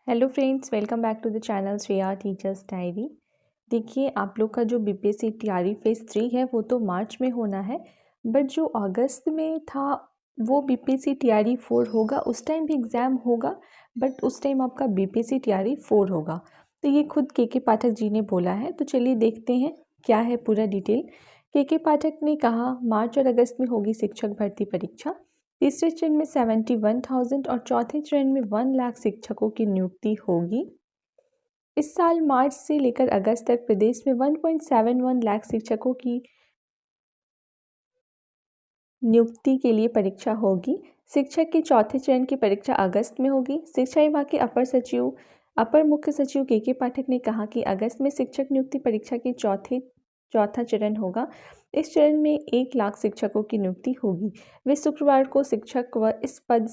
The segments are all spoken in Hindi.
Hello friends, welcome back to the channel Shreya teachers diary. देखिए, आप लोग का जो बीपीएससी तैयारी फेज़ 3 है वो तो मार्च में होना है, बट जो अगस्त में था वो बीपीएससी तैयारी 4 होगा। उस टाइम भी एग्ज़ाम होगा, बट उस टाइम आपका बीपीएससी तैयारी 4 होगा। तो ये खुद के पाठक जी ने बोला है। तो चलिए देखते हैं क्या है पूरा डिटेल। के पाठक ने कहा, मार्च और अगस्त में होगी शिक्षक भर्ती परीक्षा। तीसरे चरण में 71,000 और चौथे चरण में 1 लाख शिक्षकों की नियुक्ति होगी। इस साल मार्च से लेकर अगस्त तक प्रदेश में 1.71 लाख शिक्षकों की नियुक्ति के लिए परीक्षा होगी। शिक्षक के चौथे चरण की परीक्षा अगस्त में होगी। शिक्षा विभाग के अपर मुख्य सचिव के पाठक ने कहा कि अगस्त में शिक्षक नियुक्ति परीक्षा की चौथा चरण होगा। इस चरण में 1 लाख शिक्षकों की नियुक्ति होगी। वे शुक्रवार को शिक्षक व इस पद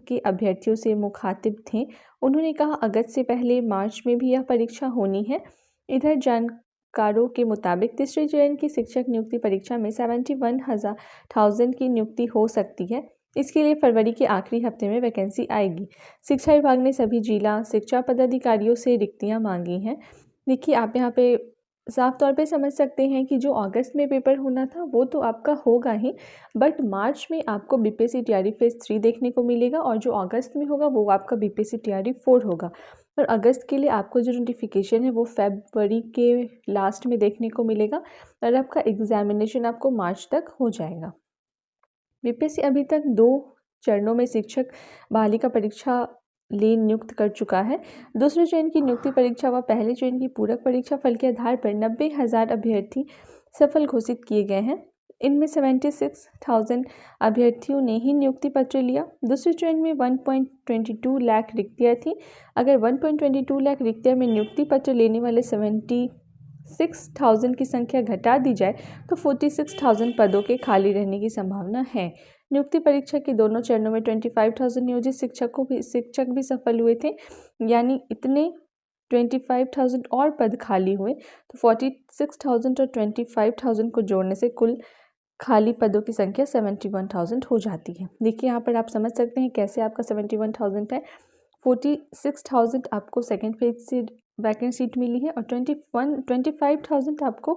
के अभ्यर्थियों से मुखातिब थे। उन्होंने कहा, अगस्त से पहले मार्च में भी यह परीक्षा होनी है। इधर जानकारों के मुताबिक तीसरे चरण की शिक्षक नियुक्ति परीक्षा में 71,000 की नियुक्ति हो सकती है। इसके लिए फरवरी के आखिरी हफ्ते में वैकेंसी आएगी। शिक्षा विभाग ने सभी जिला शिक्षा पदाधिकारियों से रिक्तियां मांगी हैं। देखिए, आप यहाँ पे साफ तौर पे समझ सकते हैं कि जो अगस्त में पेपर होना था वो तो आपका होगा ही, बट मार्च में आपको बीपीएससी तैयारी फेज़ 3 देखने को मिलेगा और जो अगस्त में होगा वो आपका बीपीएससी तैयारी 4 होगा। और अगस्त के लिए आपको जो नोटिफिकेशन है वो फरवरी के लास्ट में देखने को मिलेगा और आपका एग्जामिनेशन आपको मार्च तक हो जाएगा। बीपीएससी अभी तक 2 चरणों में शिक्षक बहाली का परीक्षा नियुक्त कर चुका है। दूसरे चरण की नियुक्ति परीक्षा व पहले चरण की पूरक परीक्षा फल के आधार पर 90,000 अभ्यर्थी सफल घोषित किए गए हैं। इनमें 76,000 अभ्यर्थियों ने ही नियुक्ति पत्र लिया। दूसरे चरण में 1.22 लाख रिक्तियाँ थी। अगर 1.22 लाख रिक्तियाँ में नियुक्ति पत्र लेने वाले 76,000 की संख्या घटा दी जाए तो 46,000 पदों के खाली रहने की संभावना है। नियुक्ति परीक्षा के दोनों चरणों में 25,000 नियोजित शिक्षक भी सफल हुए थे, यानी इतने 25,000 और पद खाली हुए तो 46,000 और 25,000 को जोड़ने से कुल खाली पदों की संख्या 71,000 हो जाती है। देखिए, यहाँ पर आप समझ सकते हैं कैसे आपका 71,000 है। 46,000 आपको सेकेंड फेज से वैकेंट सीट मिली है और 25,000 आपको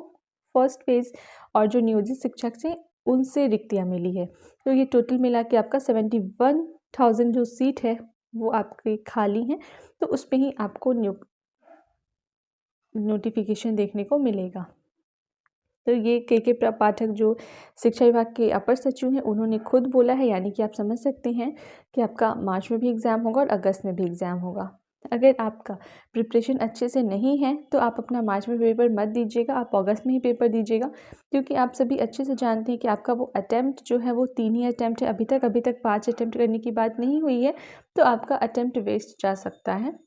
फर्स्ट फेज और जो नियोजित शिक्षक से उनसे रिक्तियाँ मिली है। तो ये टोटल मिला के आपका 71,000 जो सीट है वो आपकी खाली हैं, तो उस पे ही आपको नोटिफिकेशन देखने को मिलेगा। तो ये के पाठक जो शिक्षा विभाग के अपर सचिव हैं उन्होंने खुद बोला है, यानी कि आप समझ सकते हैं कि आपका मार्च में भी एग्ज़ाम होगा और अगस्त में भी एग्ज़ाम होगा। अगर आपका प्रिपरेशन अच्छे से नहीं है तो आप अपना मार्च में पेपर मत दीजिएगा, आप अगस्त में ही पेपर दीजिएगा, क्योंकि आप सभी अच्छे से जानते हैं कि आपका वो अटैम्प्ट जो है वो 3 ही अटैम्प्ट है। अभी तक 5 अटैम्प्ट करने की बात नहीं हुई है, तो आपका अटैम्प्ट वेस्ट जा सकता है।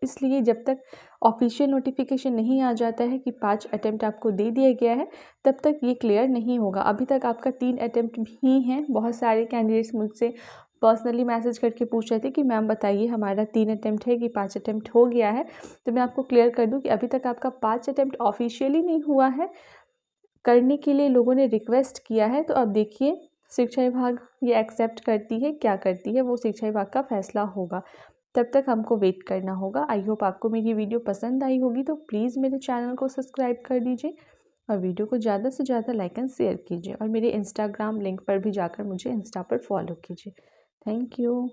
इसलिए जब तक ऑफिशियल नोटिफिकेशन नहीं आ जाता है कि 5 अटैम्प्ट आपको दे दिया गया है, तब तक ये क्लियर नहीं होगा। अभी तक आपका 3 अटैम्प्ट ही हैं। बहुत सारे कैंडिडेट्स मुझसे पर्सनली मैसेज करके पूछ रहे थे कि मैम बताइए हमारा 3 अटैम्प्ट है कि 5 अटैम्प्ट हो गया है। तो मैं आपको क्लियर कर दूं कि अभी तक आपका 5 अटैम्प्ट ऑफिशियली नहीं हुआ है। करने के लिए लोगों ने रिक्वेस्ट किया है, तो अब देखिए शिक्षा विभाग ये एक्सेप्ट करती है क्या करती है, वो शिक्षा विभाग का फैसला होगा। तब तक हमको वेट करना होगा। आई होप आपको मेरी वीडियो पसंद आई होगी, तो प्लीज़ मेरे चैनल को सब्सक्राइब कर दीजिए और वीडियो को ज़्यादा से ज़्यादा लाइक एंड शेयर कीजिए और मेरे इंस्टाग्राम लिंक पर भी जाकर मुझे इंस्टा पर फॉलो कीजिए। Thank you.